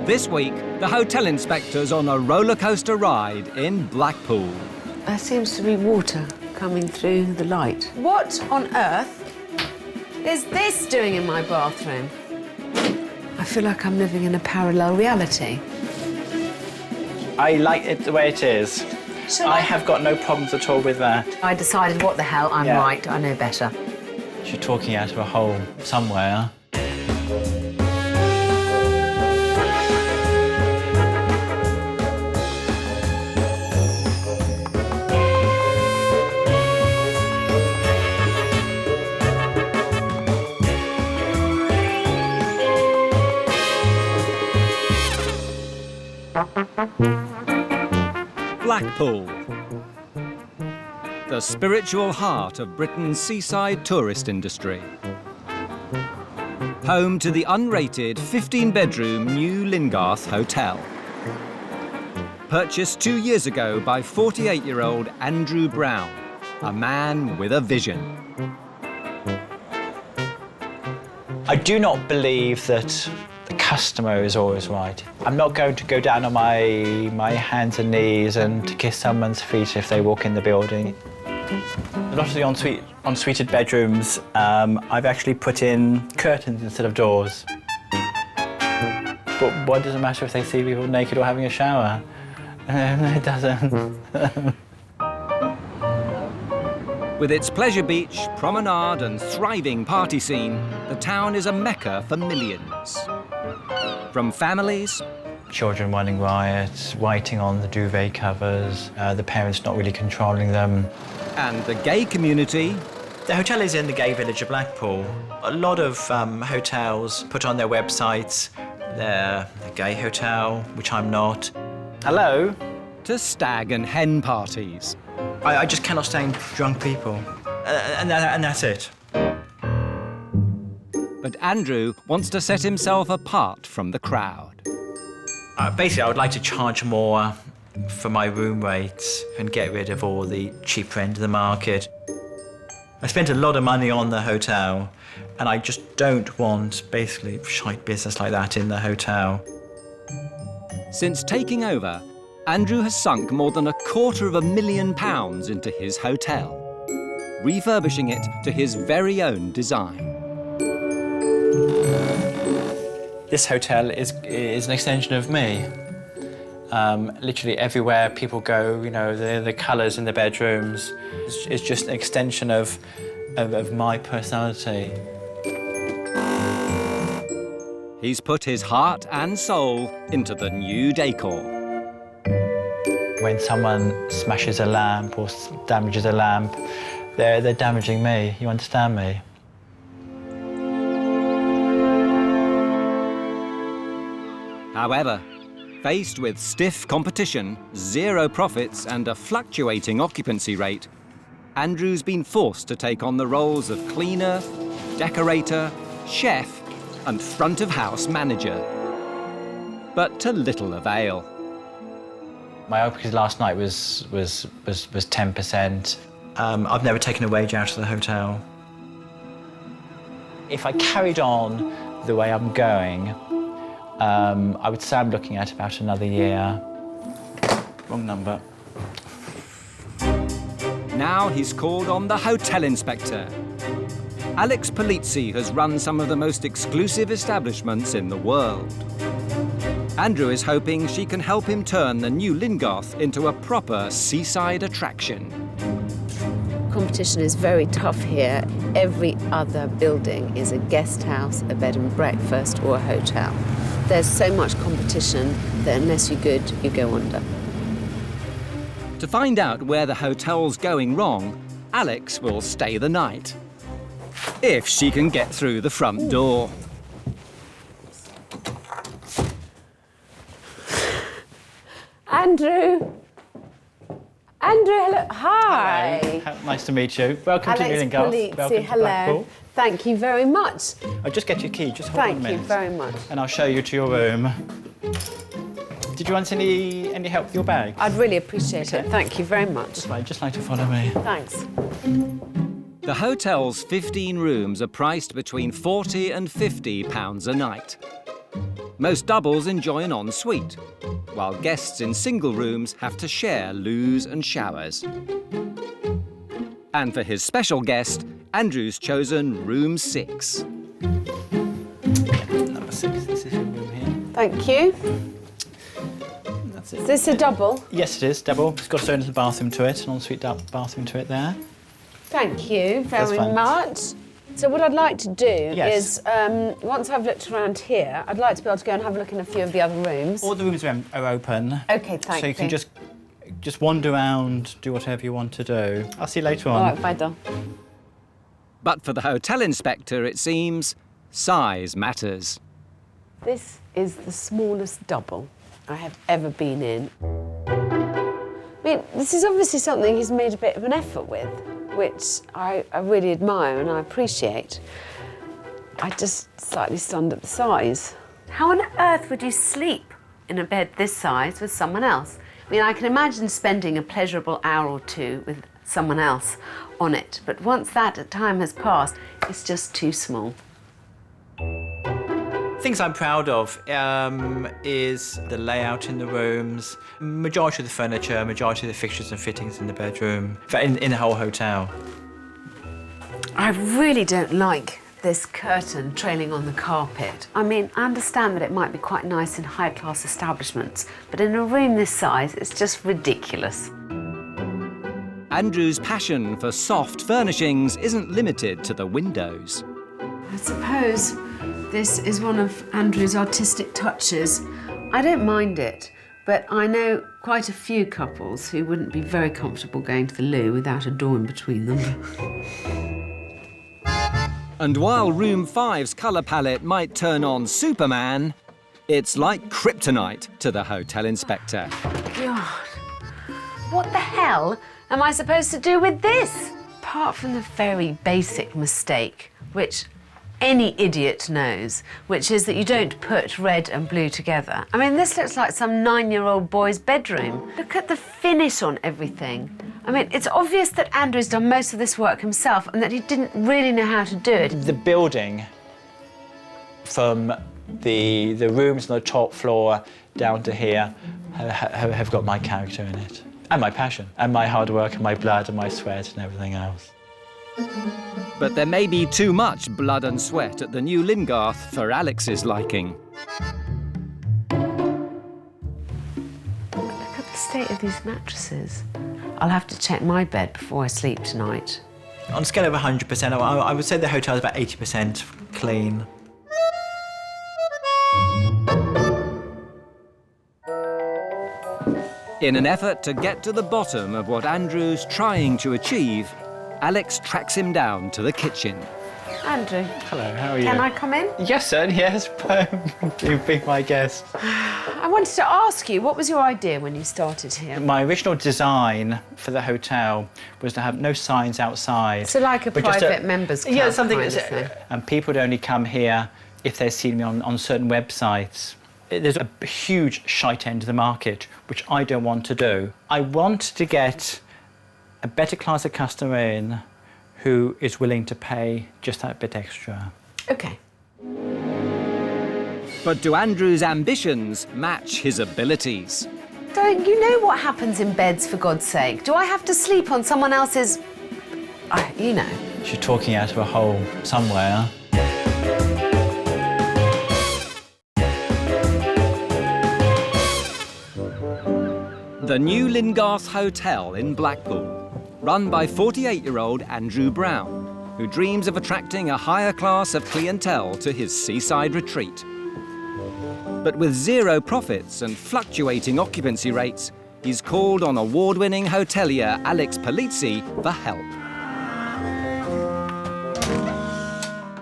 This week, the hotel inspector's on a roller coaster ride in Blackpool. There seems to be water coming through the light. What on earth is this doing in my bathroom? I feel like I'm living in a parallel reality. I like it the way it is. I have got no problems at all with that. I decided, what the hell, I'm right, I know better. You're talking out of a hole somewhere. Blackpool, the spiritual heart of Britain's seaside tourist industry. Home to the unrated 15-bedroom new Lyngarth Hotel. Purchased 2 years ago by 48-year-old Andrew Brown, a man with a vision. I do not believe that the customer is always right. I'm not going to go down on my hands and knees and to kiss someone's feet if they walk in the building. A lot of the ensuite bedrooms, I've actually put in curtains instead of doors. But what does it matter if they see people naked or having a shower? It doesn't. With its pleasure beach, promenade and thriving party scene, the town is a mecca for millions. From families... Children running riot, writing on the duvet covers, the parents not really controlling them. And the gay community... The hotel is in the gay village of Blackpool. A lot of hotels put on their websites they're a gay hotel, which I'm not. Hello? To stag and hen parties. I just cannot stand drunk people. And that's it. But Andrew wants to set himself apart from the crowd. Basically, I would like to charge more for my room rates and get rid of all the cheaper end of the market. I spent a lot of money on the hotel, and I just don't want, basically, shite business like that in the hotel. Since taking over, Andrew has sunk more than £250,000 into his hotel, refurbishing it to his very own design. This hotel is an extension of me. Literally everywhere people go, you know, the colours in the bedrooms, it's just an extension of my personality. He's put his heart and soul into the new decor. When someone smashes a lamp or damages a lamp, they're damaging me, you understand me? However, faced with stiff competition, zero profits and a fluctuating occupancy rate, Andrew's been forced to take on the roles of cleaner, decorator, chef and front-of-house manager. But to little avail. My occupancy last night was 10%. I've never taken a wage out of the hotel. If I carried on the way I'm going, I would say I'm looking at about another year. Wrong number. Now he's called on the hotel inspector. Polizzi has run some of the most exclusive establishments in the world. Andrew is hoping she can help him turn the new Lyngarth into a proper seaside attraction. Competition is very tough here. Every other building is a guest house, a bed and breakfast or a hotel. There's so much competition that unless you're good, you go under. To find out where the hotel's going wrong, Alex will stay the night. If she can get through the front door. Andrew! Andrew, hello. Hi. Hello. Nice to meet you. Welcome to Lyngarth. Welcome to hello. Blackpool. Thank you very much. I'll just get your key, just hold on a minute. Thank you very much. And I'll show you to your room. Did you want any help with your bag? I'd really appreciate it. Thank you very much. That's right, just like to follow me. Thanks. The hotel's 15 rooms are priced between £40 and £50 a night. Most doubles enjoy an ensuite, while guests in single rooms have to share loos and showers. And for his special guest, Andrew's chosen room 6. Number 6, this is your room here. Thank you. That's it. Is this a double? Yes, it is, double. It's got its own little bathroom to it, an ensuite bathroom to it there. Thank you very fine. much. So what I'd like to do Yes. is, once I've looked around here, I'd like to be able to go and have a look in a few of the other rooms. All the rooms are open. OK, thank you. So you can just wander around, do whatever you want to do. I'll see you later on. All right, bye, Don. But for the hotel inspector, it seems, size matters. This is the smallest double I have ever been in. I mean, this is obviously something he's made a bit of an effort with, which I really admire and I appreciate. I just slightly stunned at the size. How on earth would you sleep in a bed this size with someone else? I mean, I can imagine spending a pleasurable hour or two with someone else on it, but once that time has passed, it's just too small. Things I'm proud of is the layout in the rooms, majority of the furniture, majority of the fixtures and fittings in the bedroom, in the whole hotel. I really don't like this curtain trailing on the carpet. I mean, I understand that it might be quite nice in high-class establishments, but in a room this size, it's just ridiculous. Andrew's passion for soft furnishings isn't limited to the windows. I suppose this is one of Andrew's artistic touches. I don't mind it, but I know quite a few couples who wouldn't be very comfortable going to the loo without a door in between them. And while room 5's colour palette might turn on Superman, it's like kryptonite to the hotel inspector. God, what the hell am I supposed to do with this? Apart from the very basic mistake, which any idiot knows, which is that you don't put red and blue together. I mean, this looks like some 9-year-old boy's bedroom. Look at the finish on everything. I mean, it's obvious that Andrew's done most of this work himself and that he didn't really know how to do it. The building, from the rooms on the top floor down to here, have got my character in it. And my passion, and my hard work, and my blood, and my sweat, and everything else. But there may be too much blood and sweat at the new Lyngarth for Alex's liking. Look at the state of these mattresses. I'll have to check my bed before I sleep tonight. On a scale of 100%, I would say the hotel is about 80% clean. In an effort to get to the bottom of what Andrew's trying to achieve, Alex tracks him down to the kitchen. Andrew. Hello, how are you? Can I come in? Yes, sir, yes. You've been my guest. I wanted to ask you, what was your idea when you started here? My original design for the hotel was to have no signs outside. So like a but just private members club Yeah, something kind of that's... thing. And people would only come here if they've seen me on certain websites. There's a huge shite end of the market, which I don't want to do. I want to get a better class of customer in who is willing to pay just that bit extra. OK. But do Andrew's ambitions match his abilities? Don't you know what happens in beds, for God's sake? Do I have to sleep on someone else's... you know. She's talking out of a hole somewhere. The new Lyngarth Hotel in Blackpool, run by 48-year-old Andrew Brown, who dreams of attracting a higher class of clientele to his seaside retreat. But with zero profits and fluctuating occupancy rates, he's called on award-winning hotelier Polizzi for help.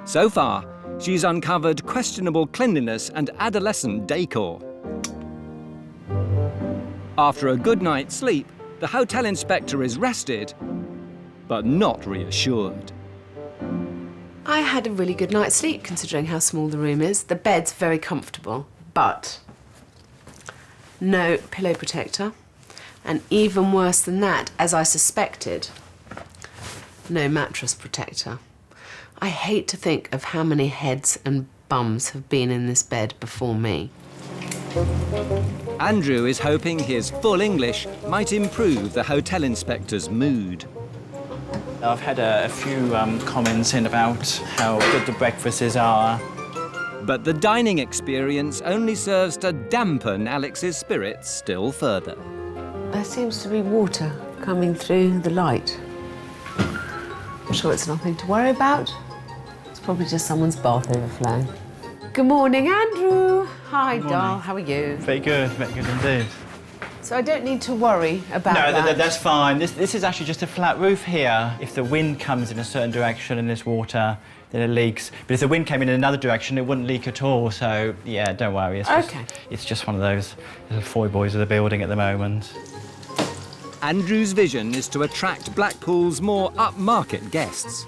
So far, she's uncovered questionable cleanliness and adolescent decor. After a good night's sleep, the hotel inspector is rested, but not reassured. I had a really good night's sleep, considering how small the room is. The bed's very comfortable, but no pillow protector. And even worse than that, as I suspected, no mattress protector. I hate to think of how many heads and bums have been in this bed before me. Andrew is hoping his full English might improve the hotel inspector's mood. I've had a few comments in about how good the breakfasts are. But the dining experience only serves to dampen Alex's spirits still further. There seems to be water coming through the light. I'm sure it's nothing to worry about. It's probably just someone's bath overflowing. Good morning, Andrew. Hi, doll. How are you? Very good indeed. So I don't need to worry about No, that? that's fine. This is actually just a flat roof here. If the wind comes in a certain direction and there's water, then it leaks. But if the wind came in another direction, it wouldn't leak at all. So, yeah, don't worry. It's just one of those little foiboys of the building at the moment. Andrew's vision is to attract Blackpool's more upmarket guests.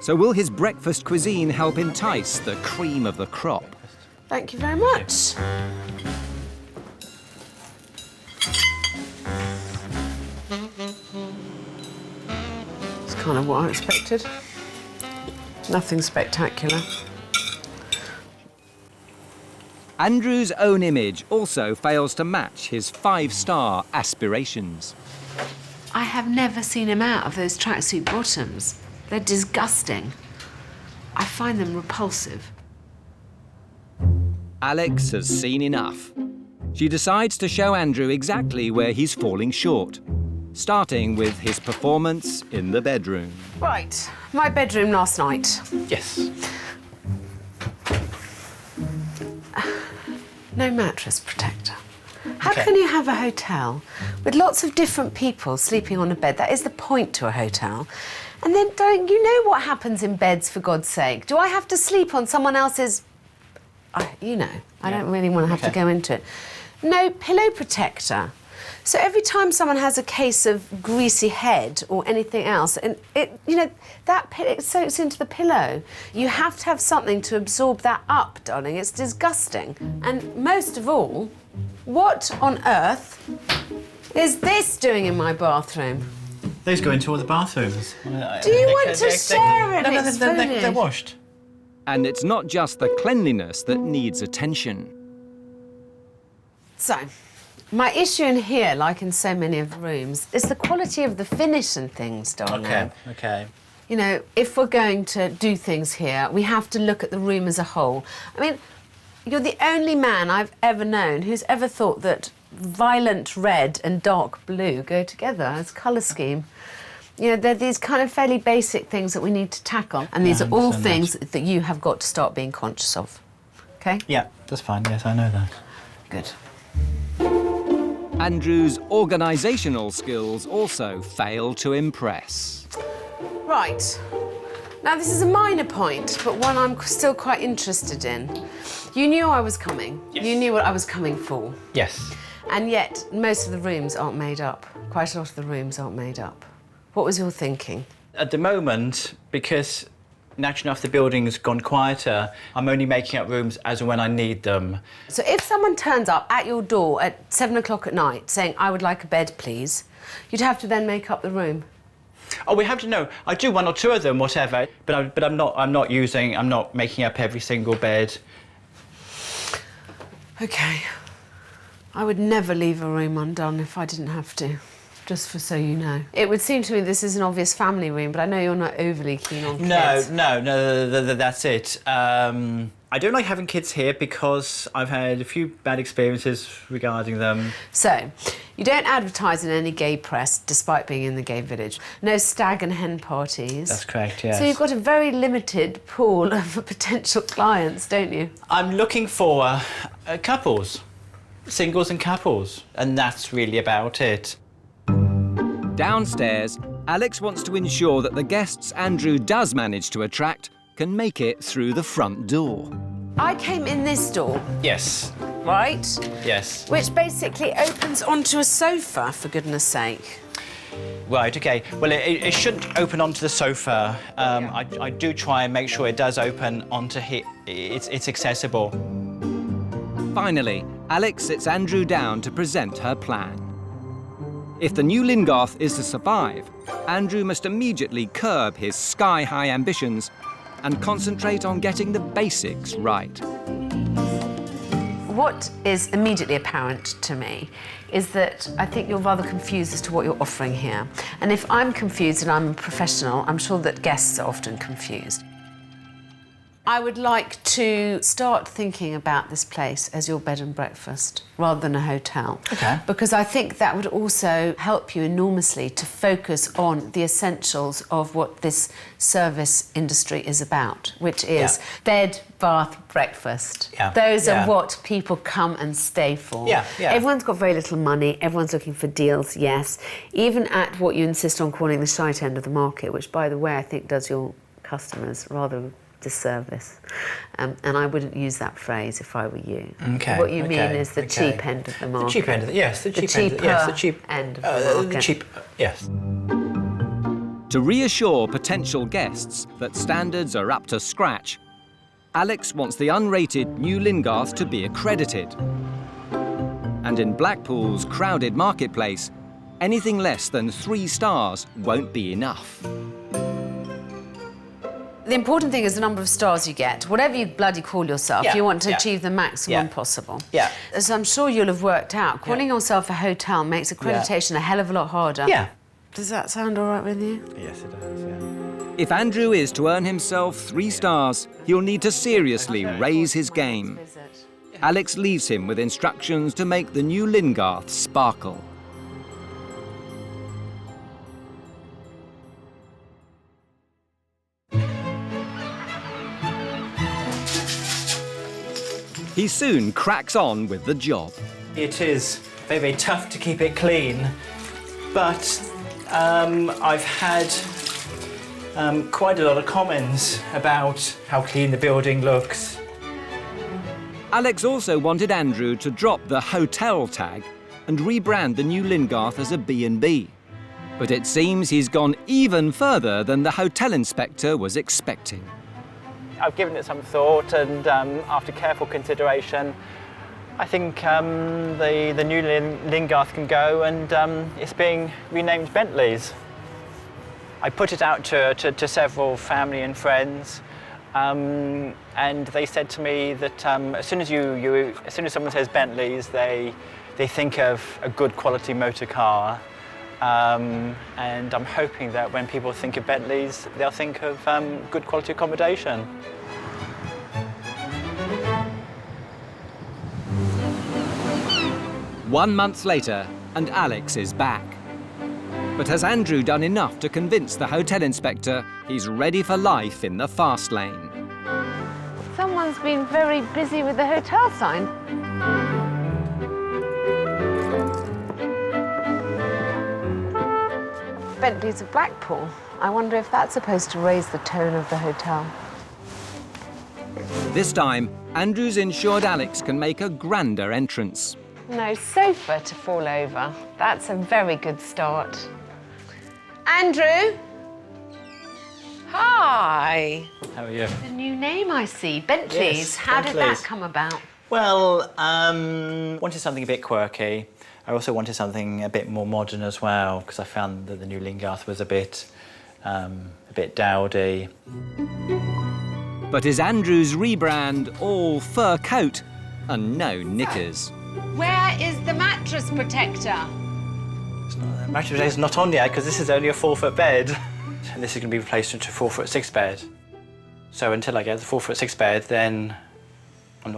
So will his breakfast cuisine help entice the cream of the crop? Thank you very much. It's kind of what I expected. Nothing spectacular. Andrew's own image also fails to match his 5-star aspirations. I have never seen him out of those tracksuit bottoms. They're disgusting. I find them repulsive. Alex has seen enough. She decides to show Andrew exactly where he's falling short, starting with his performance in the bedroom. Right, my bedroom last night. Yes. No mattress protector. How Okay. can you have a hotel with lots of different people sleeping on a bed? That is the point to a hotel. And then don't you know what happens in beds, for God's sake? Do I have to sleep on someone else's... I don't really want to have to go into it. No pillow protector. So every time someone has a case of greasy head or anything else, and that it soaks into the pillow. You have to have something to absorb that up, darling. It's disgusting. And most of all, what on earth is this doing in my bathroom? Those go into all the bathrooms. Do you want to share it? No, It's they're washed. And it's not just the cleanliness that needs attention. So, my issue in here, like in so many of the rooms, is the quality of the finish and things, darling. Okay. You know, if we're going to do things here, we have to look at the room as a whole. I mean, you're the only man I've ever known who's ever thought that violent red and dark blue go together as colour scheme. You know, they're these kind of fairly basic things that we need to tackle. And these are all things that you have got to start being conscious of. OK? Yeah, that's fine. Yes, I know that. Good. Andrew's organisational skills also fail to impress. Right. Now, this is a minor point, but one I'm still quite interested in. You knew I was coming. Yes. You knew what I was coming for. Yes. And yet, most of the rooms aren't made up. Quite a lot of the rooms aren't made up. What was your thinking? At the moment, because naturally enough the building's gone quieter, I'm only making up rooms as and when I need them. So if someone turns up at your door at 7 o'clock at night saying, I would like a bed, please, you'd have to then make up the room. Oh, we have to know. I do one or two of them, whatever, but I'm not making up every single bed. OK. I would never leave a room undone if I didn't have to. Just for so you know. It would seem to me this is an obvious family room, but I know you're not overly keen on kids. No, that's it. I don't like having kids here because I've had a few bad experiences regarding them. So, you don't advertise in any gay press, despite being in the gay village. No stag and hen parties. That's correct, yes. So you've got a very limited pool of potential clients, don't you? I'm looking for couples, singles and couples, and that's really about it. Downstairs, Alex wants to ensure that the guests Andrew does manage to attract can make it through the front door. I came in this door, Yes. right? Yes. Which basically opens onto a sofa, for goodness sake. Right, OK. Well, it shouldn't open onto the sofa. I do try and make sure it does open onto here. It's accessible. Finally, Alex sits Andrew down to present her plan. If the new Lyngarth is to survive, Andrew must immediately curb his sky-high ambitions and concentrate on getting the basics right. What is immediately apparent to me is that I think you're rather confused as to what you're offering here. And if I'm confused and I'm a professional, I'm sure that guests are often confused. I would like to start thinking about this place as your bed and breakfast rather than a hotel. Okay. Because I think that would also help you enormously to focus on the essentials of what this service industry is about, which is bed, bath, breakfast. Yeah. Those Yeah. are what people come and stay for. Yeah, yeah. Everyone's got very little money, everyone's looking for deals, yes. Even at what you insist on calling the shite end of the market, which, by the way, I think does your customers rather disservice. And I wouldn't use that phrase if I were you. Okay. What you mean is the cheap end of the market. The cheap end of the, yes, the cheap cheaper end. Yes, the cheap end of the market. The cheap, yes. To reassure potential guests that standards are up to scratch, Alex wants the unrated new Lyngarth to be accredited. And in Blackpool's crowded marketplace, anything less than 3 stars won't be enough. The important thing is the number of stars you get. Whatever you bloody call yourself, Yeah, you want to yeah. achieve the maximum Yeah. possible. Yeah. As I'm sure you'll have worked out, calling yourself a hotel makes accreditation a hell of a lot harder. Yeah. Does that sound all right with you? Yes, it does, yeah. If Andrew is to earn himself 3 stars, he'll need to seriously raise his game. Alex leaves him with instructions to make the new Lyngarth sparkle. He soon cracks on with the job. It is very, very tough to keep it clean, but I've had quite a lot of comments about how clean the building looks. Alex also wanted Andrew to drop the hotel tag and rebrand the new Lyngarth as a B&B. But it seems he's gone even further than the hotel inspector was expecting. I've given it some thought, and after careful consideration, I think the new Lyngarth can go, and it's being renamed Bentley's. I put it out to several family and friends, and they said to me that as soon as someone says Bentley's, they think of a good quality motor car. And I'm hoping that when people think of Bentleys, they'll think of good quality accommodation. One month later, and Alex is back. But has Andrew done enough to convince the hotel inspector he's ready for life in the fast lane? Someone's been very busy with the hotel sign. Bentley's of Blackpool. I wonder if that's supposed to raise the tone of the hotel. This time, Andrew's ensured Alex can make a grander entrance. No sofa to fall over. That's a very good start. Andrew? Hi. How are you? The new name I see, Bentley's. Yes, How did Bentley's. that come about? Well, wanted something a bit quirky. I also wanted something a bit more modern as well, because I found that the new Lyngarth was a bit dowdy. But is Andrew's rebrand all fur coat and no knickers? Where is the mattress protector? The mattress protector's not on yet, because this is only a 4-foot bed. And this is going to be replaced into a 4'6" bed. So until I get the 4'6" bed, then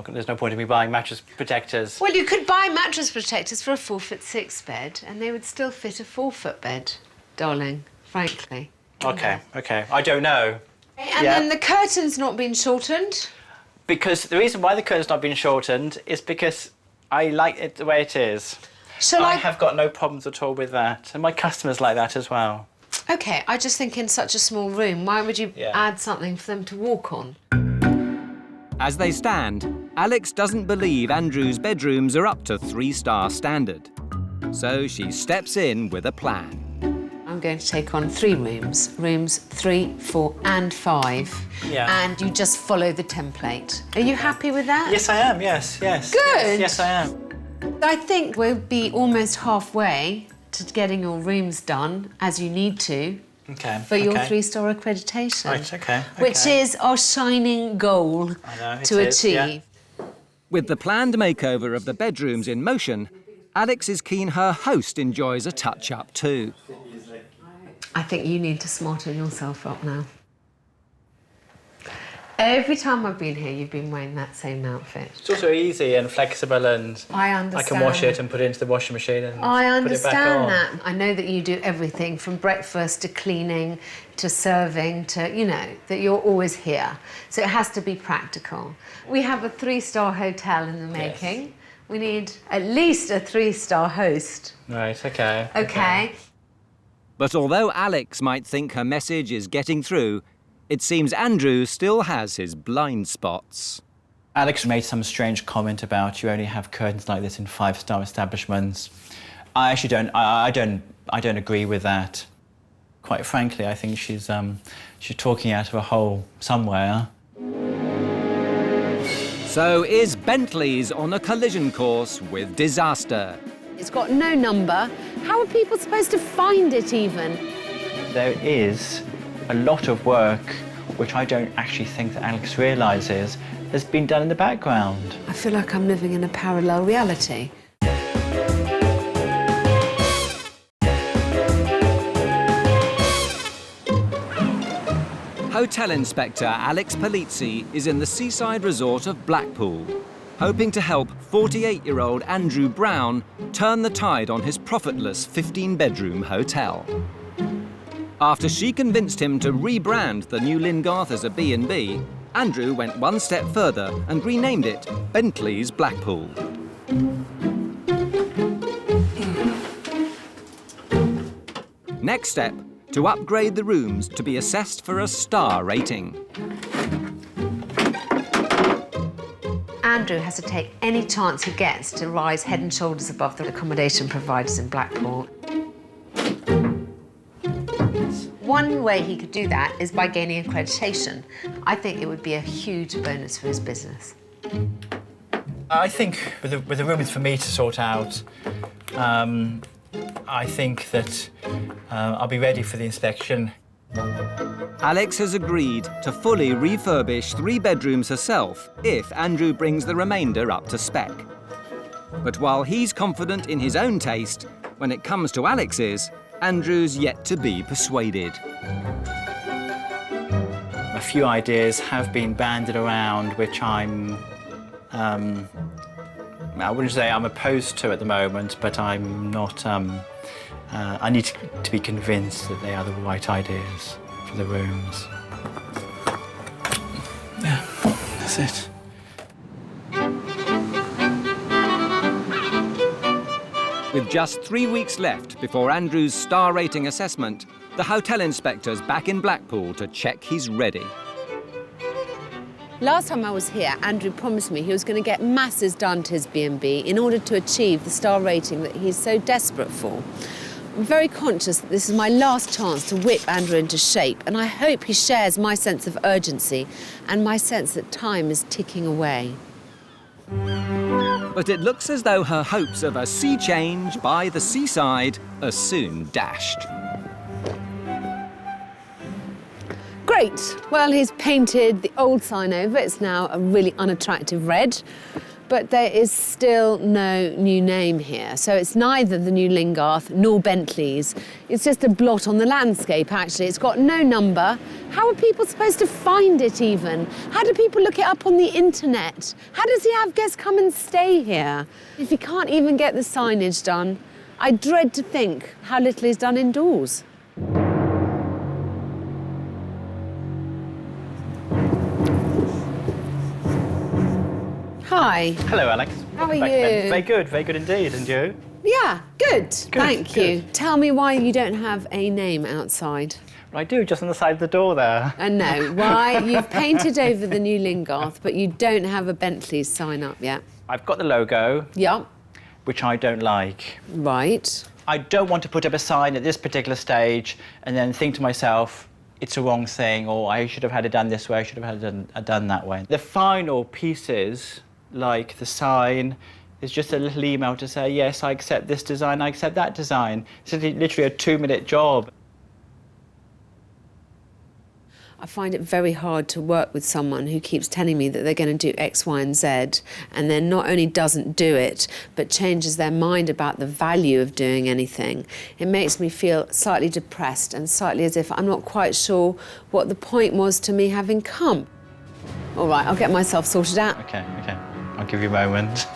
there's no point in me buying mattress protectors. Well, you could buy mattress protectors for a 4'6" bed, and they would still fit a 4-foot bed, darling, frankly. Okay. I don't know. And then the curtain's not been shortened? Because the reason why the curtain's not been shortened is because I like it the way it is. I have got no problems at all with that, and my customers like that as well. OK, I just think in such a small room, why would you add something for them to walk on? As they stand, Alex doesn't believe Andrew's bedrooms are up to 3-star standard. So she steps in with a plan. I'm going to take on 3 rooms, rooms 3, 4 and 5. Yeah. And you just follow the template. Are you happy with that? Yes, I am, yes. Good. Yes, I am. I think we'll be almost halfway to getting your rooms done as you need to for your 3-star accreditation. Right, okay. Which is our shining goal to achieve. Yeah. With the planned makeover of the bedrooms in motion, Alex is keen her host enjoys a touch-up too. I think you need to smarten yourself up now. Every time I've been here, you've been wearing that same outfit. It's also easy and flexible, and I understand. I can wash it and put it into the washing machine and I put it back understand on. that. I know that you do everything from breakfast to cleaning to serving to, you know, that you're always here. So it has to be practical. We have a 3-star hotel in the making. Yes. We need at least a 3-star host. Right, okay. Okay. But although Alex might think her message is getting through, it seems Andrew still has his blind spots. Alex made some strange comment about you only have curtains like this in 5-star establishments. I actually don't. I don't agree with that. Quite frankly, I think she's talking out of a hole somewhere. So is Bentley's on a collision course with disaster? It's got no number. How are people supposed to find it even? There is a lot of work which I don't actually think that Alex realises has been done in the background. I feel like I'm living in a parallel reality. Hotel Inspector Alex Polizzi is in the seaside resort of Blackpool, hoping to help 48-year-old Andrew Brown turn the tide on his profitless 15-bedroom hotel. After she convinced him to rebrand the new Lyngarth as a B&B, Andrew went one step further and renamed it Bentley's Blackpool. Next step, to upgrade the rooms to be assessed for a star rating. Andrew has to take any chance he gets to rise head and shoulders above the accommodation providers in Blackpool. One way he could do that is by gaining accreditation. I think it would be a huge bonus for his business. I think with the rooms for me to sort out, I think that I'll be ready for the inspection. Alex has agreed to fully refurbish 3 bedrooms herself if Andrew brings the remainder up to spec. But while he's confident in his own taste, when it comes to Alex's, Andrew's yet to be persuaded. A few ideas have been bandied around which I wouldn't say I'm opposed to at the moment, but I'm not. I need to be convinced that they are the right ideas for the rooms. Yeah, that's it. With just 3 weeks left before Andrew's star rating assessment, the hotel inspector's back in Blackpool to check he's ready. Last time I was here, Andrew promised me he was going to get masses done to his B&B in order to achieve the star rating that he's so desperate for. I'm very conscious that this is my last chance to whip Andrew into shape, and I hope he shares my sense of urgency and my sense that time is ticking away. But it looks as though her hopes of a sea change by the seaside are soon dashed. Great. Well, he's painted the old sign over. It's now a really unattractive red. But there is still no new name here. So it's neither the new Lyngarth nor Bentley's. It's just a blot on the landscape, actually. It's got no number. How are people supposed to find it, even? How do people look it up on the internet? How does he have guests come and stay here? If he can't even get the signage done, I dread to think how little he's done indoors. Hi. Hello, Alex. How are you? Very good indeed. And you? Yeah, good. Thank you. Tell me why you don't have a name outside. Well, I do, just on the side of the door there. And no, why you've painted over the new Lyngarth, but you don't have a Bentley's sign up yet. I've got the logo, Yeah. which I don't like. Right. I don't want to put up a sign at this particular stage and then think to myself, it's a wrong thing, or I should have had it done this way, I should have had it done that way. The final pieces, like the sign, is just a little email to say, yes, I accept this design, I accept that design. It's literally a 2-minute job. I find it very hard to work with someone who keeps telling me that they're going to do X, Y and Z and then not only doesn't do it, but changes their mind about the value of doing anything. It makes me feel slightly depressed and slightly as if I'm not quite sure what the point was to me having come. All right, I'll get myself sorted out. Okay. I'll give you a moment.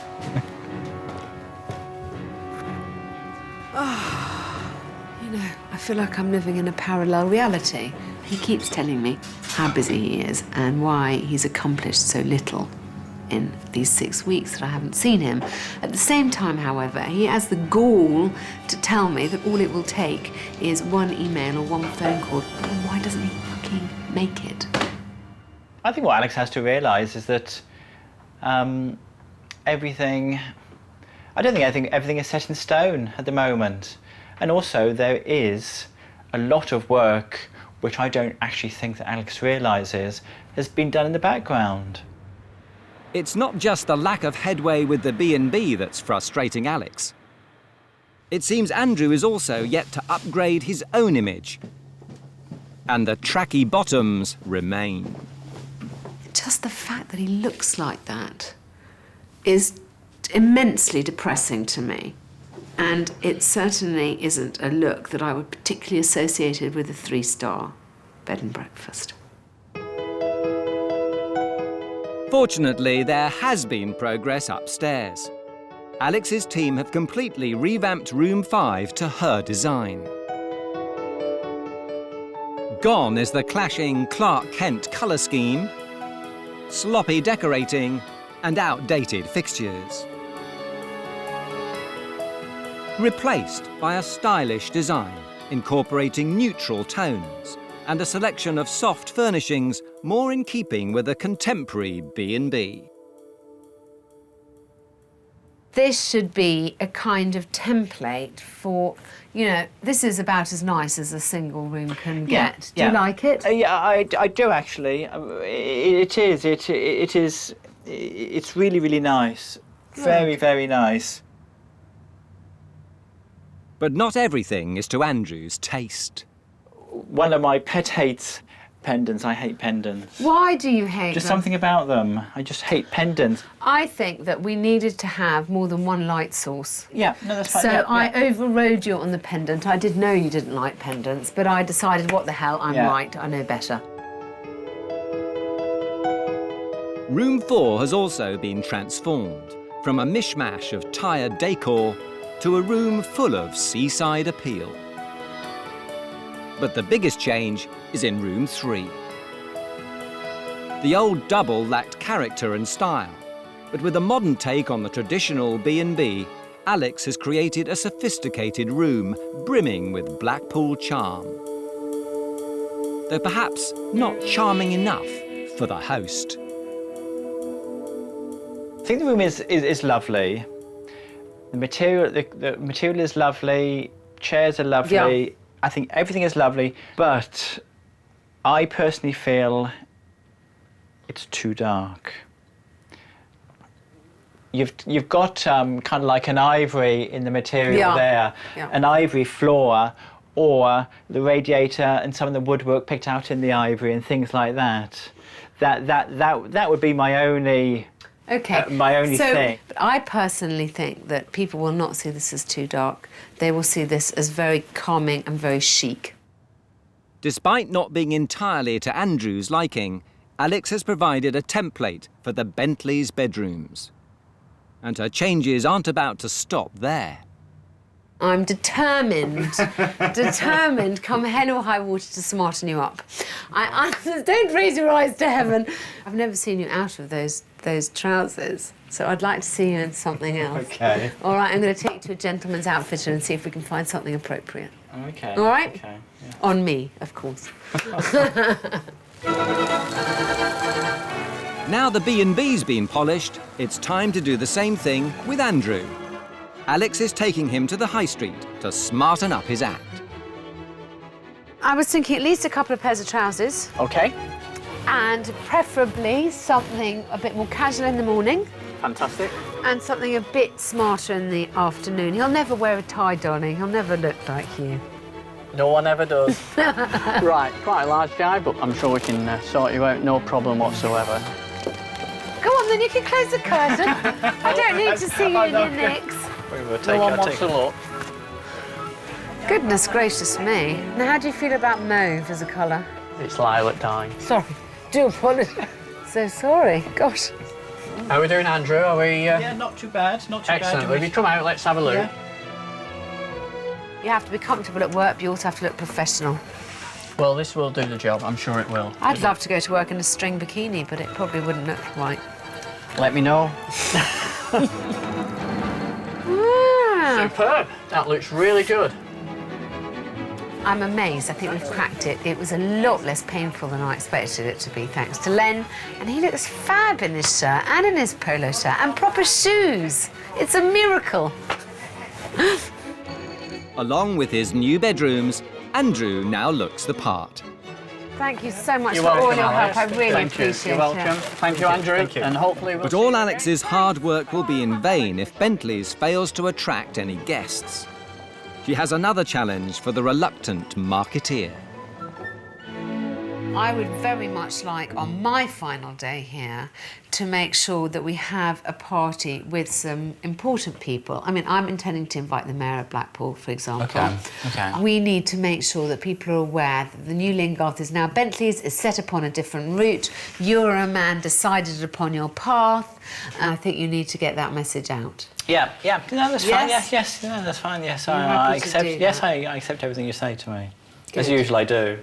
You know, I feel like I'm living in a parallel reality. He keeps telling me how busy he is and why he's accomplished so little in these 6 weeks that I haven't seen him. At the same time, however, he has the gall to tell me that all it will take is one email or one phone call. And why doesn't he fucking make it? I think what Alex has to realise is that everything is set in stone at the moment. And also there is a lot of work which I don't actually think that Alex realises has been done in the background. It's not just the lack of headway with the B&B that's frustrating Alex. It seems Andrew is also yet to upgrade his own image. And the tracky bottoms remain. Just the fact that he looks like that is immensely depressing to me. And it certainly isn't a look that I would particularly associate with a 3-star bed and breakfast. Fortunately, there has been progress upstairs. Alex's team have completely revamped room 5 to her design. Gone is the clashing Clark Kent colour scheme, sloppy decorating, and outdated fixtures. Replaced by a stylish design, incorporating neutral tones and a selection of soft furnishings more in keeping with a contemporary B&B. This should be a kind of template for, you know, this is about as nice as a single room can get. Do you like it? Yeah, I do actually. It is. It's really, really nice. Very, very nice. But not everything is to Andrew's taste. One of my pet hates pendants. I hate pendants. Why do you hate Just them? something about them. I just hate pendants. I think that we needed to have more than one light source. Yeah, no, that's fine. So yeah, I overrode you on the pendant. I did know you didn't like pendants, but I decided, what the hell, I'm right, I know better. Room 4 has also been transformed from a mishmash of tired decor to a room full of seaside appeal. But the biggest change is in room 3. The old double lacked character and style, but with a modern take on the traditional B&B, Alex has created a sophisticated room brimming with Blackpool charm. Though perhaps not charming enough for the host. I think the room is lovely. The material is lovely. Chairs are lovely. Yeah. I think everything is lovely, but I personally feel it's too dark. You've got kind of like an ivory in the material there, an ivory floor, or the radiator and some of the woodwork picked out in the ivory and things like that. That would be my only. Okay. My only thing. But I personally think that people will not see this as too dark. They will see this as very calming and very chic. Despite not being entirely to Andrew's liking, Alex has provided a template for the Bentley's bedrooms. And her changes aren't about to stop there. I'm determined, come hell or high water, to smarten you up. Don't raise your eyes to heaven. I've never seen you out of those trousers, so I'd like to see you in something else. Okay. All right, I'm going to take you to a gentleman's outfitter and see if we can find something appropriate. Okay. All right? Okay. Yeah. On me, of course. Now the B&B's been polished, it's time to do the same thing with Andrew. Alex is taking him to the high street to smarten up his act. I was thinking at least a couple of pairs of trousers. Okay. And preferably something a bit more casual in the morning. Fantastic. And something a bit smarter in the afternoon. He'll never wear a tie, darling. He'll never look like you. No one ever does. Right, quite a large guy, but I'm sure we can sort you out, no problem whatsoever. Go on then, you can close the curtain. I don't need to see you in your nicks. No one wants to look. Goodness gracious me. Now, how do you feel about mauve as a colour? It's lilac dye. Sorry, do apologise. So sorry, gosh. How are we doing, Andrew? Are we... Yeah, not too bad, not too Excellent. bad. If you come out, let's have a look. Yeah. You have to be comfortable at work, but you also have to look professional. Well, this will do the job. I'm sure it will. I'd love to go to work in a string bikini, but it probably wouldn't look right. Let me know. Ah, Superb. That looks really good. I'm amazed. I think we've cracked it. It was a lot less painful than I expected it to be, thanks to Len. And he looks fab in his shirt and in his polo shirt and proper shoes. It's a miracle. Along with his new bedrooms, Andrew now looks the part. Thank you so much You're for all welcome, your help. Alex. I really Thank appreciate you. You're welcome. it. Thank you, Andrew. Thank you. And hopefully we'll But see all you Alex's hard work will be in vain if Bentley's fails to attract any guests. She has another challenge for the reluctant marketeer. I would very much like, on my final day here, to make sure that we have a party with some important people. I mean, I'm intending to invite the mayor of Blackpool, for example. Okay. We need to make sure that people are aware that the new Lyngarth is now Bentley's, is set upon a different route. You're a man decided upon your path, and I think you need to get that message out. Yeah. No, that's fine. Yes? Yes, no, that's fine. Yes, You're I happy to accept. do Yes, that? I accept everything you say to me. As Good. usual, I do.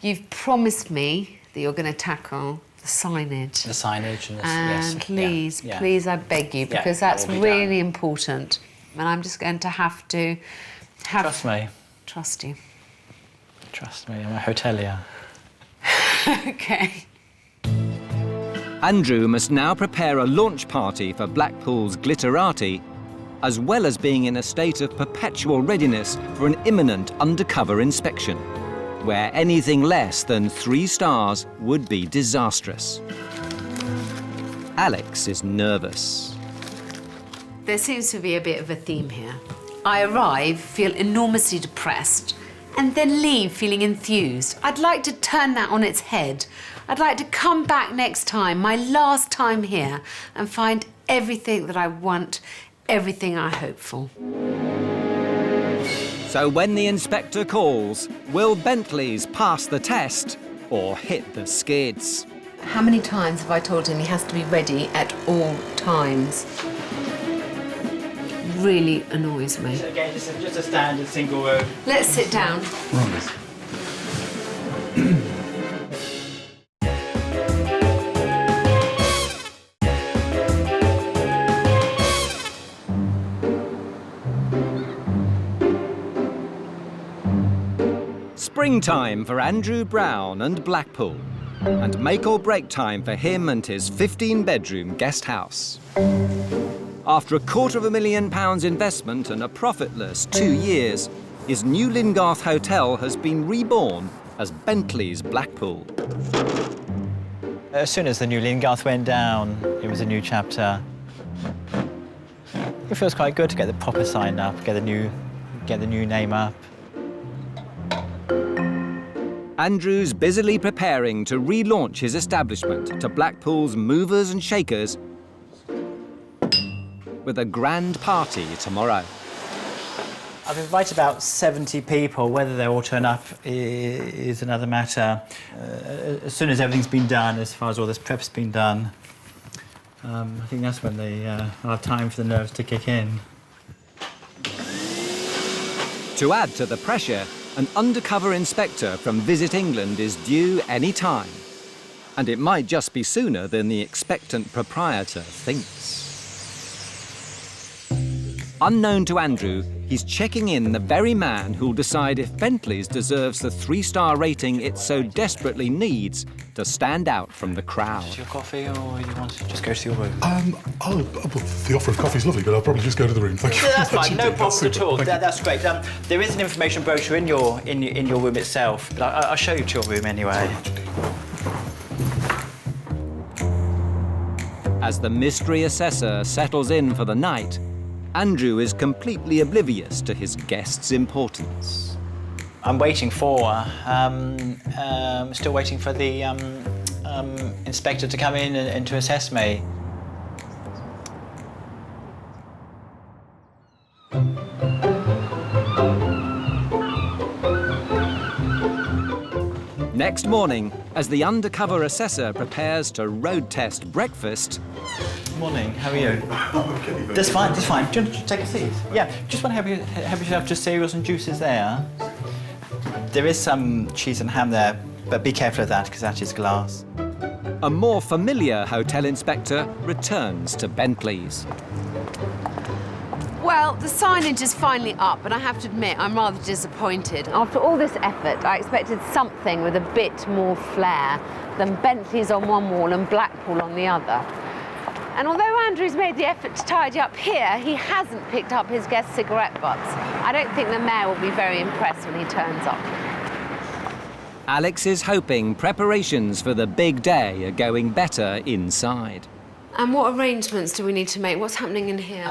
You've promised me that you're going to tackle the signage. The signage and the And please, yeah. please, I beg you, because that that's will be really done. important. And I'm just going to have to Trust me. Trust you. Trust me. I'm a hotelier. Okay. Andrew must now prepare a launch party for Blackpool's Glitterati, as well as being in a state of perpetual readiness for an imminent undercover inspection, where anything less than 3 stars would be disastrous. Alex is nervous. There seems to be a bit of a theme here. I arrive, feel enormously depressed, and then leave feeling enthused. I'd like to turn that on its head. I'd like to come back next time, my last time here, and find everything that I want, everything I hope for. So when the inspector calls, will Bentley's pass the test or hit the skids? How many times have I told him he has to be ready at all times? Really annoys me. So again, just a standard single room. Let's sit down. Springtime for Andrew Brown and Blackpool, and make or break time for him and his 15-bedroom guest house. After £250,000 investment and a profitless 2 years, his new Lyngarth hotel has been reborn as Bentley's Blackpool. As soon as the new Lyngarth went down, it was a new chapter. It feels quite good to get the proper sign up, get the new name up. Andrew's busily preparing to relaunch his establishment to Blackpool's movers and shakers with a grand party tomorrow. I've invited about 70 people. Whether they all turn up is another matter. As soon as everything's been done, as far as all this prep's been done, I think that's when I'll have time for the nerves to kick in. To add to the pressure, an undercover inspector from Visit England is due any time. And it might just be sooner than the expectant proprietor thinks. Unknown to Andrew, he's checking in the very man who'll decide if Bentley's deserves the 3-star rating it so desperately needs to stand out from the crowd. Your coffee, or you want to just go to your room? Well, the offer of coffee is lovely, but I'll probably just go to the room. Thank you. Yeah, that's very much fine. No indeed. That's problem at super. all. Thank you. That's great. There is an information brochure in your room itself, but I'll show you to your room anyway. As the mystery assessor settles in for the night, Andrew is completely oblivious to his guest's importance. I'm waiting for, still waiting for the inspector to come in and to assess me. Next morning, as the undercover assessor prepares to road test breakfast, Morning, how are you? That's fine, that's fine. Do you want to take a seat? Yeah, just want to have yourself just cereals and juices there. There is some cheese and ham there, but be careful of that because that is glass. a more familiar hotel inspector returns to Bentley's. Well, the signage is finally up, and I have to admit, I'm rather disappointed. After all this effort, I expected something with a bit more flair than Bentley's on one wall and Blackpool on the other. And although Andrew's made the effort to tidy up here, he hasn't picked up his guests' cigarette butts. I don't think the mayor will be very impressed when he turns up. Alex is hoping preparations for the big day are going better inside. And what arrangements do we need to make? What's happening in here?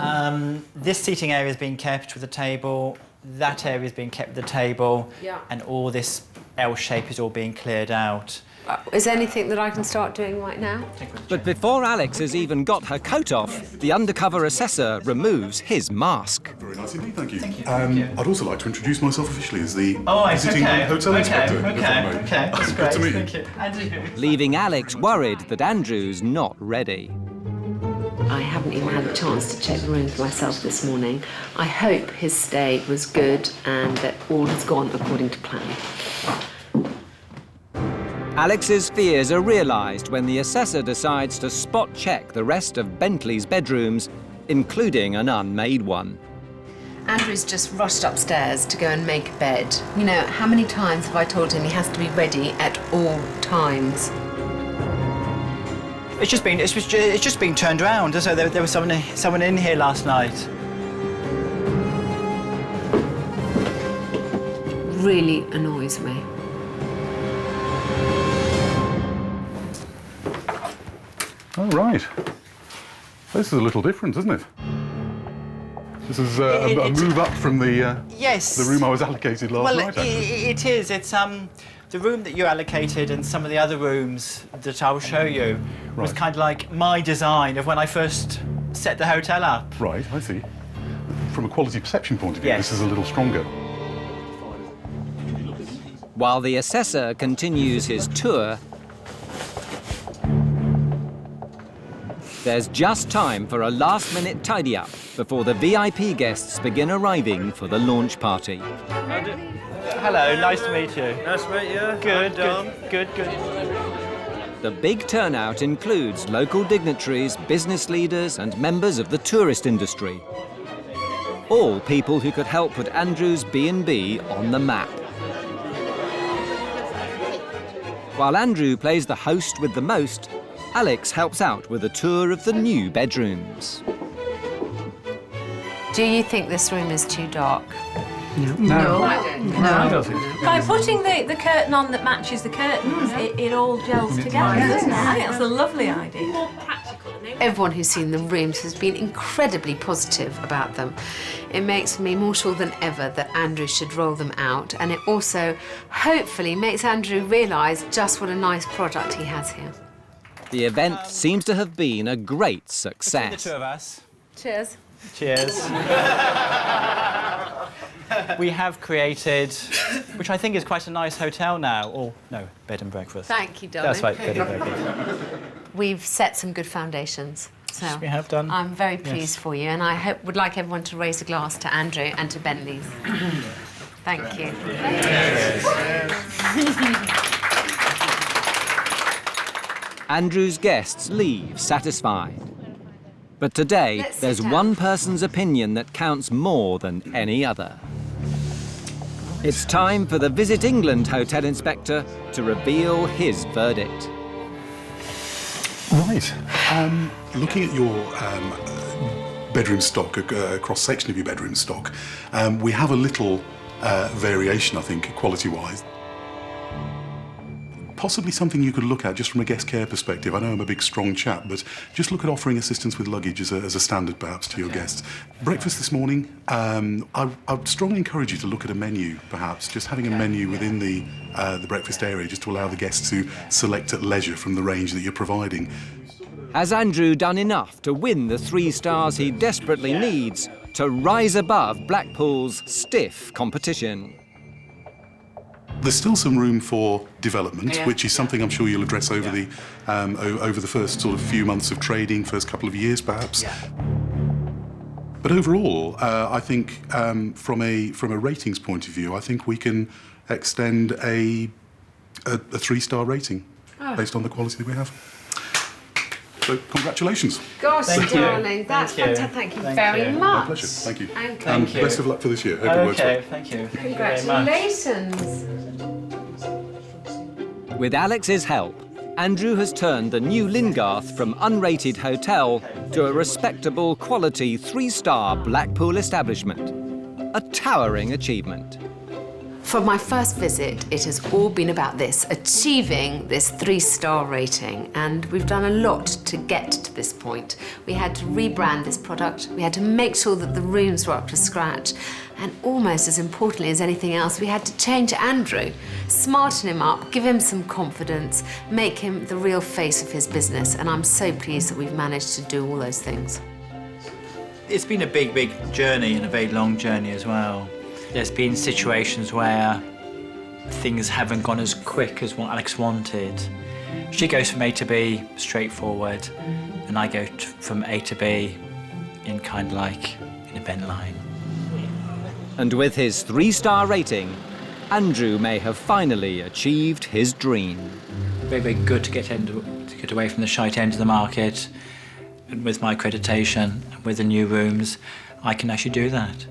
This seating area is being kept with a table, that area is being kept with a table, Yeah. and all this L shape is all being cleared out. Is there anything that I can start doing right now? But before Alex has even got her coat off, the undercover assessor removes his mask. Very nice indeed, thank you. I'd also like to introduce myself officially as the visiting hotel inspector. if I may. Okay, that's Good great. to meet you. Thank you. Andrew. Leaving Alex worried that Andrew's not ready. I haven't even had a chance to check the rooms myself this morning. I hope his stay was good and that all has gone according to plan. Alex's fears are realised when the assessor decides to spot-check the rest of Bentley's bedrooms, including an unmade one. Andrew's just rushed upstairs to go and make a bed. You know, how many times have I told him he has to be ready at all times? It's just been turned around. So there was someone in here last night. Really annoys me. Oh, right. This is a little different, isn't it? This is a move up from the Yes. the room I was allocated last night. Well, actually. it is. It's the room that you allocated and some of the other rooms that I will show you was Right. kind of like my design of when I first set the hotel up. Right, I see. From a quality perception point of view, Yes. this is a little stronger. While the assessor continues his tour, there's just time for a last-minute tidy-up before the VIP guests begin arriving for the launch party. Hello, nice to meet you. Nice to meet you. Good. The big turnout includes local dignitaries, business leaders and members of the tourist industry. All people who could help put Andrew's B&B on the map. While Andrew plays the host with the most, Alex helps out with a tour of the new bedrooms. Do you think this room is too dark? No. I don't. By putting the curtain on that matches the curtains, it all gels together, doesn't it? I think that's a lovely idea. Everyone who's seen the rooms has been incredibly positive about them. It makes me more sure than ever that Andrew should roll them out, and it also hopefully makes Andrew realise just what a nice product he has here. The event seems to have been a great Between the success. two of us. Cheers. Cheers. We have created, which I think is quite a nice hotel now. Or, no, bed and breakfast. Thank you, darling. That's right, bed and breakfast. We've set some good foundations. So We have done. I'm very pleased for you, and I would like everyone to raise a glass to Andrew and to Bentley's. Thank you. Andrew's guests leave satisfied. But today, Let's sit there's down. one person's opinion that counts more than any other. It's time for the Visit England hotel inspector to reveal his verdict. Right. Looking at your bedroom stock, a cross-section of your bedroom stock, we have a little variation, I think, quality-wise. possibly something you could look at just from a guest care perspective. I know I'm a big, strong chap, but just look at offering assistance with luggage as a standard, perhaps, to your guests. Breakfast this morning, I'd strongly encourage you to look at a menu, perhaps, just having a menu within the breakfast area, just to allow the guests to select at leisure from the range that you're providing. Has Andrew done enough to win the 3 stars he desperately needs to rise above Blackpool's stiff competition? There's still some room for development, which is something I'm sure you'll address over the first sort of few months of trading, first couple of years perhaps. But overall, I think from a ratings point of view, I think we can extend a 3-star rating based on the quality that we have. So congratulations. Gosh, darling, that's Thank you. fantastic. Thank you very much. My pleasure. Thank you. Thank you. Best of luck for this year. Hope it works well. Thank you. Thank you very much. Congratulations. With Alex's help, Andrew has turned the new Lyngarth from unrated hotel to a respectable quality 3-star Blackpool establishment. A towering achievement. For my first visit, it has all been about this, achieving this 3-star rating, and we've done a lot to get to this point. We had to rebrand this product, we had to make sure that the rooms were up to scratch, and almost as importantly as anything else, we had to change Andrew, smarten him up, give him some confidence, make him the real face of his business, and I'm so pleased that we've managed to do all those things. It's been a big, big journey and a very long journey as well. There's been situations where things haven't gone as quick as what Alex wanted. She goes from A to B, straightforward, and I go from A to B in kind of like an event line. And with his 3-star rating, Andrew may have finally achieved his dream. Very, very good to get away from the shite end of the market, and with my accreditation and with the new rooms, I can actually do that.